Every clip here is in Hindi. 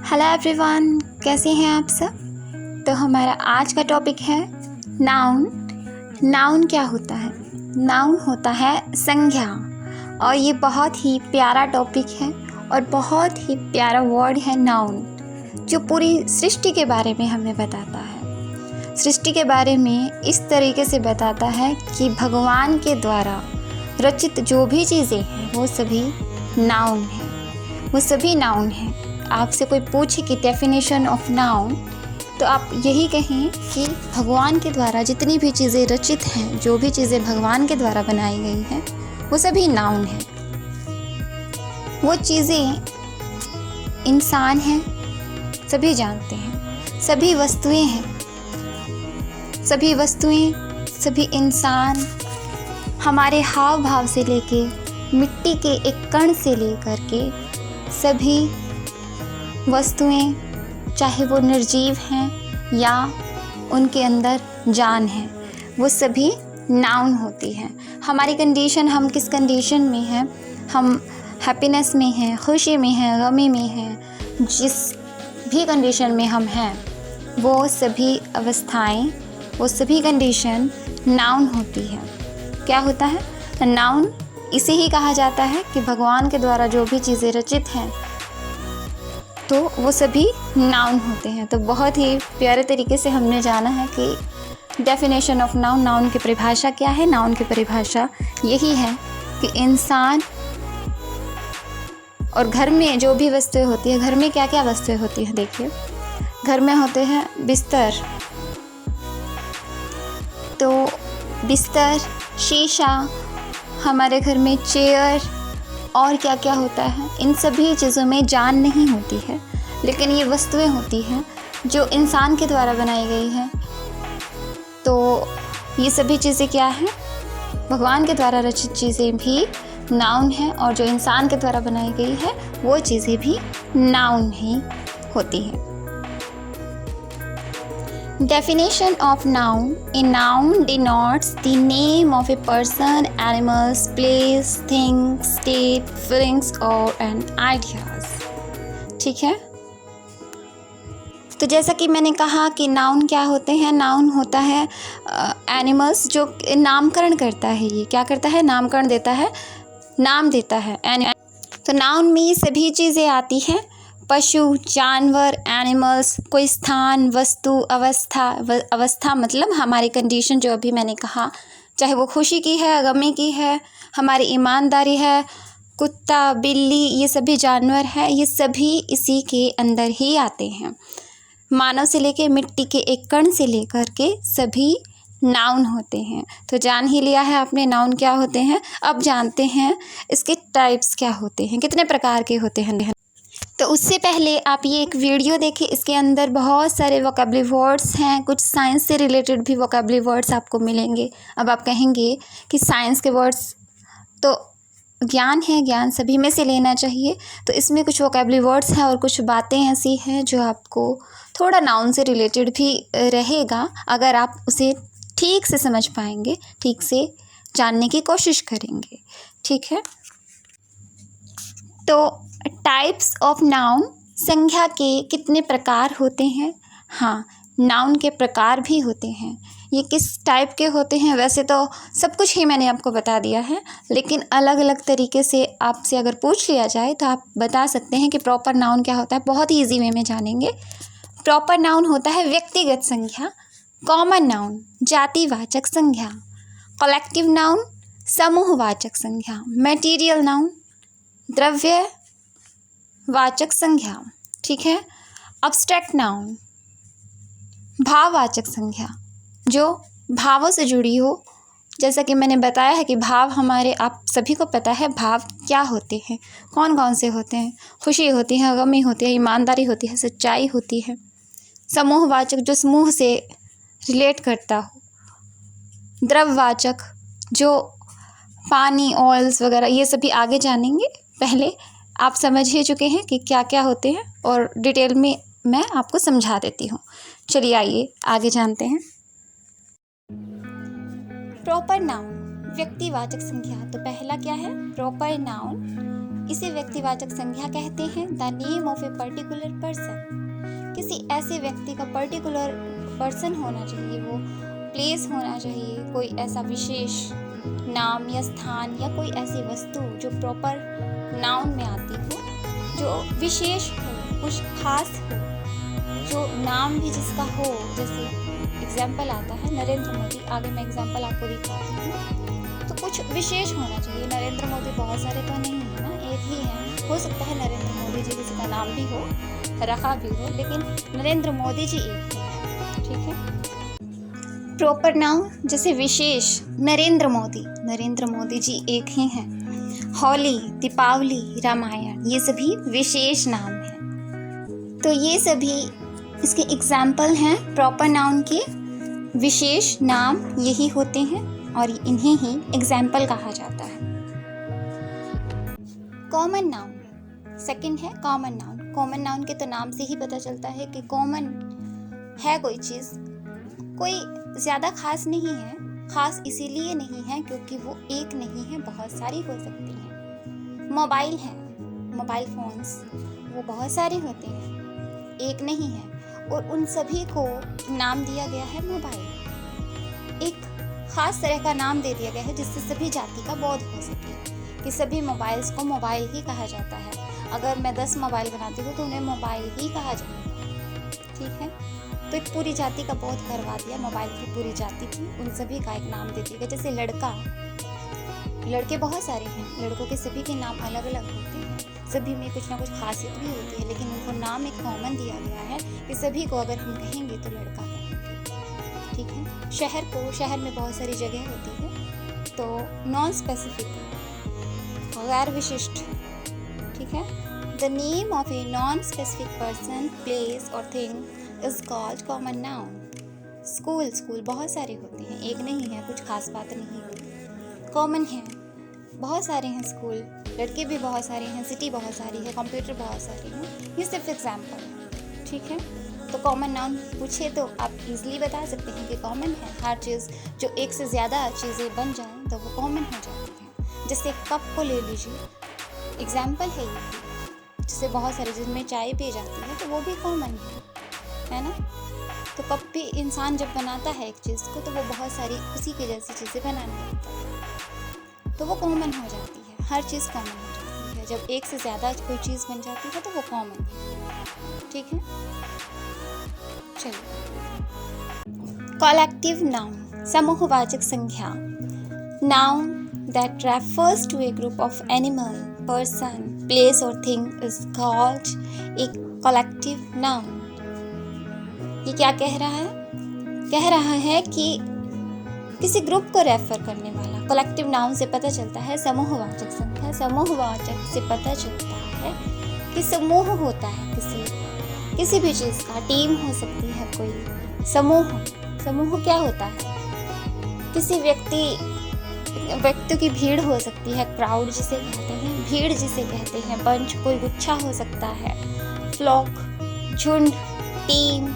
हेलो एवरीवन, कैसे हैं आप सब। तो हमारा आज का टॉपिक है नाउन। नाउन क्या होता है? नाउन होता है संज्ञा। और ये बहुत ही प्यारा टॉपिक है और बहुत ही प्यारा वर्ड है नाउन, जो पूरी सृष्टि के बारे में हमें बताता है। सृष्टि के बारे में इस तरीके से बताता है कि भगवान के द्वारा रचित जो भी चीज़ें हैं वो सभी नाउन हैं, वो सभी नाउन हैं। आपसे कोई पूछे कि डेफिनेशन ऑफ नाउन, तो आप यही कहें कि भगवान के द्वारा जितनी भी चीज़ें रचित हैं, जो भी चीज़ें भगवान के द्वारा बनाई गई हैं, वो सभी नाउन हैं। वो चीज़ें इंसान हैं, सभी जानते हैं। सभी वस्तुएं हैं, सभी वस्तुएं, सभी इंसान, हमारे हाव भाव से लेके मिट्टी के एक कण से लेकर के सभी वस्तुएं, चाहे वो निर्जीव हैं या उनके अंदर जान है, वो सभी नाउन होती हैं। हमारी कंडीशन, हम किस कंडीशन में हैं, हम हैप्पीनेस में हैं, खुशी में हैं, गमी में हैं, जिस भी कंडीशन में हम हैं, वो सभी अवस्थाएं, वो सभी कंडीशन नाउन होती है। क्या होता है नाउन? इसे ही कहा जाता है कि भगवान के द्वारा जो भी चीज़ें रचित हैं, तो वो सभी नाउन होते हैं। तो बहुत ही प्यारे तरीके से हमने जाना है कि डेफिनेशन ऑफ नाउन, नाउन की परिभाषा क्या है। नाउन की परिभाषा यही है कि इंसान और घर में जो भी वस्तुएं होती है, घर में क्या क्या वस्तुएं होती हैं, देखिए घर में होते हैं बिस्तर, तो बिस्तर, शीशा, हमारे घर में चेयर, और क्या क्या होता है। इन सभी चीज़ों में जान नहीं होती है, लेकिन ये वस्तुएं होती हैं जो इंसान के द्वारा बनाई गई हैं। तो ये सभी चीज़ें क्या हैं? भगवान के द्वारा रचित चीज़ें भी नाउन हैं, और जो इंसान के द्वारा बनाई गई है वो चीज़ें भी नाउन ही होती हैं। Definition of noun. A noun denotes the name of a person, animals, place, things, state, feelings or an ideas. ठीक है। तो जैसा कि मैंने कहा कि नाउन क्या होते हैं। नाउन होता है एनिमल्स, जो नामकरण करता है। ये क्या करता है? नामकरण देता है, नाम देता है। तो नाउन में सभी चीज़ें आती हैं, पशु, जानवर, एनिमल्स, कोई स्थान, वस्तु, अवस्था। अवस्था मतलब हमारी कंडीशन, जो अभी मैंने कहा, चाहे वो खुशी की है, गमी की है, हमारी ईमानदारी है, कुत्ता, बिल्ली, ये सभी जानवर है, ये सभी इसी के अंदर ही आते हैं। मानव से लेके मिट्टी के एक कण से लेकर के सभी नाउन होते हैं। तो जान ही लिया है आपने नाउन क्या होते हैं। अब जानते हैं इसके टाइप्स क्या होते हैं, कितने प्रकार के होते हैं। तो उससे पहले आप ये एक वीडियो देखें, इसके अंदर बहुत सारे वोकैबुलरी वर्ड्स हैं, कुछ साइंस से रिलेटेड भी वोकैबुलरी वर्ड्स आपको मिलेंगे। अब आप कहेंगे कि साइंस के वर्ड्स तो ज्ञान है, ज्ञान सभी में से लेना चाहिए, तो इसमें कुछ वोकैबुलरी वर्ड्स हैं और कुछ बातें ऐसी हैं जो आपको थोड़ा नाउन से रिलेटेड भी रहेगा, अगर आप उसे ठीक से समझ पाएंगे, ठीक से जानने की कोशिश करेंगे। ठीक है। तो टाइप्स ऑफ नाउन, संज्ञा के कितने प्रकार होते हैं। हाँ, नाउन के प्रकार भी होते हैं। ये किस टाइप के होते हैं? वैसे तो सब कुछ ही मैंने आपको बता दिया है, लेकिन अलग अलग तरीके से आपसे अगर पूछ लिया जाए तो आप बता सकते हैं कि प्रॉपर नाउन क्या होता है। बहुत ही ईजी वे में जानेंगे। प्रॉपर नाउन होता है व्यक्तिगत संज्ञा, कॉमन नाउन जातिवाचक संज्ञा, कलेक्टिव नाउन समूहवाचक संज्ञा, मटेरियल नाउन द्रव्य वाचक संज्ञा। ठीक है। अब्स्ट्रैक्ट नाउन भाववाचक संज्ञा, जो भावों से जुड़ी हो। जैसा कि मैंने बताया है कि भाव हमारे, आप सभी को पता है भाव क्या होते हैं, कौन कौन से होते हैं। खुशी होती है, गमी होती है, ईमानदारी होती है, सच्चाई होती है। समूहवाचक, जो समूह से रिलेट करता हो। द्रव्यवाचक, जो पानी, ऑयल्स वगैरह, ये सभी आगे जानेंगे। पहले आप समझ ही चुके हैं कि क्या क्या होते हैं, और डिटेल में मैं आपको समझा देती हूँ। चलिए आइए आगे जानते हैं। प्रॉपर नाउन व्यक्तिवाचक संज्ञा। तो पहला क्या है? प्रॉपर नाउन इसे व्यक्तिवाचक संज्ञा कहते हैं। The name of a particular person, किसी ऐसे व्यक्ति का पर्टिकुलर पर्सन होना चाहिए, वो प्लेस होना चाहिए, कोई ऐसा विशेष नाम या स्थान या कोई ऐसी वस्तु जो प्रॉपर नाउन में आती हो, जो विशेष हो, कुछ खास हो, जो नाम भी जिसका हो। जैसे एग्जाम्पल आता है नरेंद्र मोदी, आगे मैं एग्जाम्पल आपको दिखाती हूँ। तो कुछ विशेष होना चाहिए। नरेंद्र मोदी बहुत सारे तो नहीं है ना, एक ही है। हो सकता है नरेंद्र मोदी जी किसी का नाम भी हो, रखा भी हो, लेकिन नरेंद्र मोदी जी एक ही है, ठीक है। प्रॉपर नाउन जैसे विशेष, नरेंद्र मोदी जी एक ही हैं। होली, दीपावली, रामायण, ये सभी विशेष नाम हैं। तो ये सभी इसके एग्जाम्पल हैं प्रॉपर नाउन के। विशेष नाम यही होते हैं और इन्हें ही एग्जाम्पल कहा जाता है। कॉमन नाउन, सेकंड है कॉमन नाउन। कॉमन नाउन के तो नाम से ही पता चलता है कि कॉमन है कोई चीज़, कोई ज़्यादा खास नहीं है। खास इसीलिए नहीं है क्योंकि वो एक नहीं है, बहुत सारी हो सकती हैं। मोबाइल है, मोबाइल फोन्स, वो बहुत सारे होते हैं, एक नहीं है। और उन सभी को नाम दिया गया है मोबाइल। एक खास तरह का नाम दे दिया गया है जिससे सभी जाति का बोध हो सके कि सभी मोबाइल्स को मोबाइल ही कहा जाता है। अगर मैं 10 मोबाइल बनाती हूँ तो उन्हें मोबाइल ही कहा जाएगा, ठीक है। तो एक पूरी जाति का बोध करवा दिया, मोबाइल की पूरी जाति थी, उन सभी का एक नाम दे दिया गया। जैसे लड़का, लड़के बहुत सारे हैं, लड़कों के सभी के नाम अलग अलग होते हैं, सभी में कुछ ना कुछ खासियत भी होती है, लेकिन उनको नाम एक कॉमन दिया गया है कि सभी को अगर हम कहेंगे तो लड़का कहेंगे, ठीक है। शहर में बहुत सारी जगह होती है, तो नॉन स्पेसिफिक, गैर विशिष्ट, ठीक है। The name of a non specific person, place और thing is called common noun. School बहुत सारे होते हैं, एक नहीं है, कुछ खास बात नहीं है। कॉमन है, बहुत सारे हैं स्कूल, लड़के भी बहुत सारे हैं, सिटी बहुत सारी है, कंप्यूटर बहुत सारे हैं। ये सिर्फ एग्जाम्पल है, ठीक है। तो कॉमन नाउन पूछे तो आप इजीली बता सकते हैं कि कॉमन है। हर चीज़ जो एक से ज़्यादा चीज़ें बन जाएं तो वो कॉमन हो जाती है। जैसे कप को ले लीजिए, एग्जाम्पल है ये, जिससे बहुत सारी, जिसमें चाय पी जाती है तो वो भी कॉमन है ना। तो कप भी इंसान जब बनाता है एक चीज़ को तो वो बहुत सारी उसी के जैसी चीज़ें बनाने लगता है, तो वो कॉमन हो जाती है। हर चीज़ कॉमन हो जाती है। जब एक से ज़्यादा कोई चीज़ बन जाती है तो वो कॉमन है, ठीक है। चलिए, कलेक्टिव नाउन, समूहवाचक संज्ञा। Noun that refers to a group of animal, person, place or thing is called a collective noun. ये क्या कह रहा है? कह रहा है कि किसी ग्रुप को रेफर करने वाला। कलेक्टिव नाउन से पता चलता है समूहवाचक संख्या, समूहवाचक से पता चलता है कि समूह होता है किसी भी चीज़ का। टीम हो सकती है कोई, समूह क्या होता है? किसी व्यक्ति की भीड़ हो सकती है, क्राउड जिसे कहते हैं, भीड़ जिसे कहते हैं, बंच कोई गुच्छा हो सकता है, फ्लॉक झुंड, टीम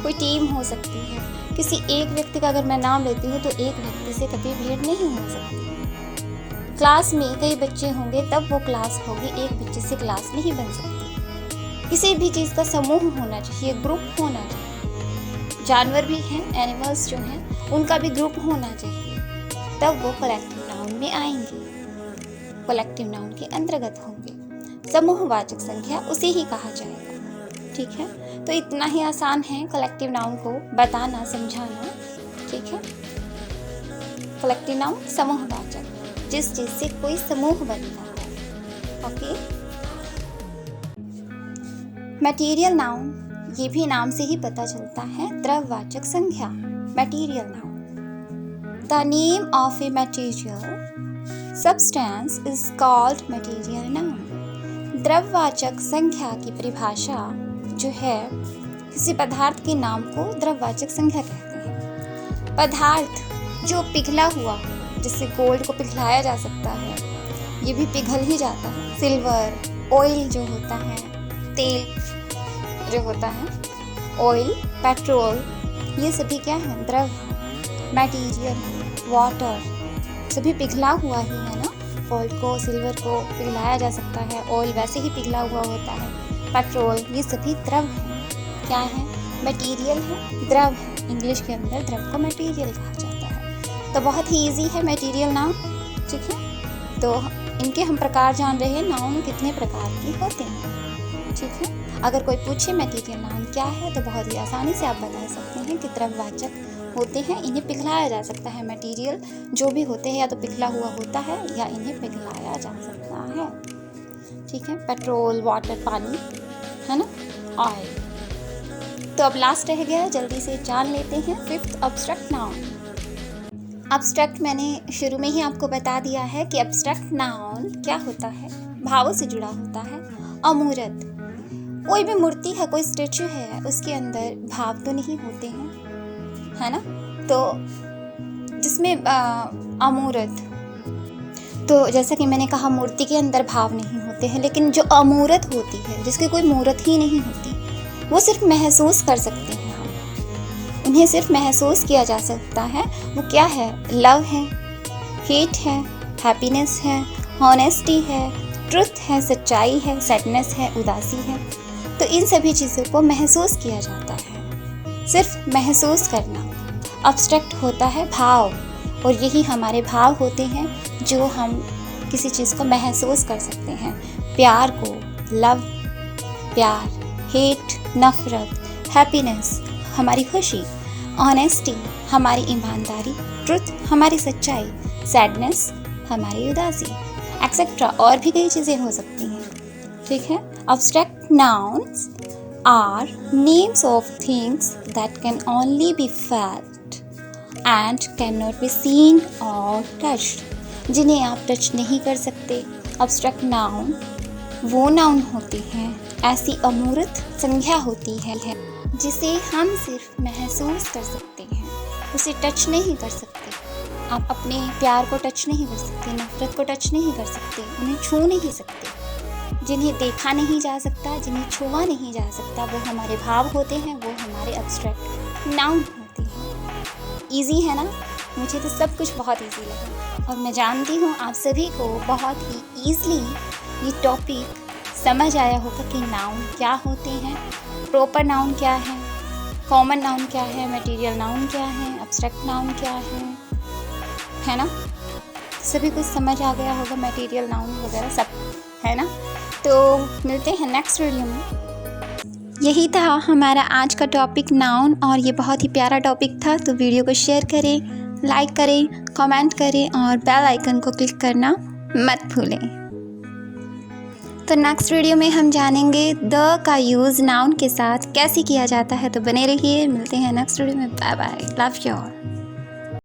कोई टीम हो सकती है। किसी एक व्यक्ति का अगर मैं नाम लेती हूँ तो एक व्यक्ति से कभी भीड़ नहीं हो सकती। क्लास में कई बच्चे होंगे तब वो क्लास होगी, एक बच्चे से क्लास नहीं बन सकती। किसी भी चीज़ का समूह होना चाहिए, ग्रुप होना चाहिए। जानवर भी हैं, एनिमल्स जो हैं उनका भी ग्रुप होना चाहिए, तब वो कलेक्टिव नाउन में आएंगे, कलेक्टिव नाउन के अंतर्गत होंगे। समूहवाचक संख्या उसे ही कहा जाएगा, ठीक है। तो इतना ही आसान है कलेक्टिव नाउन को बताना, समझाना, ठीक है। कलेक्टिव नाउन समूहवाचक, जिस चीज से कोई समूह बनता है, ओके। मटीरियल नाउन, ये भी नाम से ही पता चलता है, द्रव्यवाचक संख्या, material noun. The name of a material substance is called material noun. द्रव्यवाचक संख्या की परिभाषा जो है, किसी पदार्थ के नाम को द्रव्यवाचक संख्या कहते हैं। पदार्थ जो पिघला हुआ हो, जिससे गोल्ड को पिघलाया जा सकता है, ये भी पिघल ही जाता है। सिल्वर, ऑयल जो होता है, तेल जो होता है, ऑयल, पेट्रोल, ये सभी क्या है? द्रव्य। मटीरियल, वाटर, सभी पिघला हुआ ही है ना, गोल्ड को, सिल्वर को पिघलाया जा सकता है, ऑयल वैसे ही पिघला हुआ होता है, पेट्रोल, ये सभी द्रव हैं। क्या है? मटेरियल है, द्रव है। इंग्लिश के अंदर द्रव को मटेरियल कहा जाता है। तो बहुत ही ईजी है मटेरियल नाउन, ठीक है। तो इनके हम प्रकार जान रहे हैं, नाउन कितने प्रकार के होते हैं, ठीक है। अगर कोई पूछे मटेरियल नाउन क्या है तो बहुत ही आसानी से आप बता सकते हैं कि द्रव्यवाचक होते हैं, इन्हें पिघलाया जा सकता है। मटेरियल जो भी होते हैं या तो पिघला हुआ होता है या इन्हें पिघलाया जा सकता है, ठीक है। पेट्रोल, वाटर, पानी, है ना, ऑयल। तो अब लास्ट रह गया, जल्दी से जान लेते हैं 5th एब्स्ट्रैक्ट नाउन। एब्स्ट्रैक्ट मैंने शुरू में ही आपको बता दिया है कि एब्स्ट्रैक्ट नाउन क्या होता है, भावों से जुड़ा होता है। अमूर्त, कोई भी मूर्ति है, कोई स्टैचू है, उसके अंदर भाव तो नहीं होते हैं, है ना। तो जिसमें अमूर्त, तो जैसा कि मैंने कहा मूर्ति के अंदर भाव नहीं होते हैं, लेकिन जो अमूर्त होती है, जिसकी कोई मूर्त ही नहीं होती, वो सिर्फ महसूस कर सकते हैं हम, उन्हें सिर्फ महसूस किया जा सकता है। वो क्या है? लव है, हेट है, हैप्पीनेस है, ऑनेस्टी है, ट्रुथ है, सच्चाई है, सैडनेस है, उदासी है। तो इन सभी चीज़ों को महसूस किया जाता है, सिर्फ महसूस करना। एब्स्ट्रैक्ट होता है भाव, और यही हमारे भाव होते हैं जो हम किसी चीज़ को महसूस कर सकते हैं। प्यार को लव, प्यार, हेट, नफरत, हैप्पीनेस, हमारी खुशी, ऑनेस्टी, हमारी ईमानदारी, ट्रुथ, हमारी सच्चाई, सैडनेस, हमारी उदासी, एक्सेट्रा, और भी कई चीज़ें हो सकती हैं, ठीक है। Abstract nouns are names of things that can only be felt and can not be seen और टच्ड, जिन्हें आप टच नहीं कर सकते। एब्स्ट्रैक्ट नाउन वो नाउन होते हैं, ऐसी अमूर्त संज्ञा होती है जिसे हम सिर्फ महसूस कर सकते हैं, उसे टच नहीं कर सकते। आप अपने प्यार को टच नहीं कर सकते, नफरत को टच नहीं कर सकते, उन्हें छू नहीं सकते। जिन्हें देखा नहीं जा सकता, जिन्हें छुआ नहीं जा सकता, वो हमारे भाव होते हैं, वो हमारे एब्स्ट्रैक्ट नाउन होते हैं। ईजी है ना? मुझे तो सब कुछ बहुत ईजी लगा, और मैं जानती हूँ आप सभी को बहुत ही ईजली ये टॉपिक समझ आया होगा कि नाउन क्या होते हैं, प्रॉपर नाउन क्या है, कॉमन नाउन क्या है, मटेरियल नाउन क्या है, एब्स्ट्रैक्ट नाउन क्या है ना। सभी कुछ समझ आ गया होगा, मटेरियल नाउन वगैरह सब, है ना। तो मिलते हैं नेक्स्ट वीडियो में। यही था हमारा आज का टॉपिक नाउन, और ये बहुत ही प्यारा टॉपिक था। तो वीडियो को शेयर करें, लाइक करें, कमेंट करें और बेल आइकन को क्लिक करना मत भूलें। तो नेक्स्ट वीडियो में हम जानेंगे द का यूज़ नाउन के साथ कैसे किया जाता है। तो बने रहिए, मिलते हैं नेक्स्ट वीडियो में। Bye bye, love you all.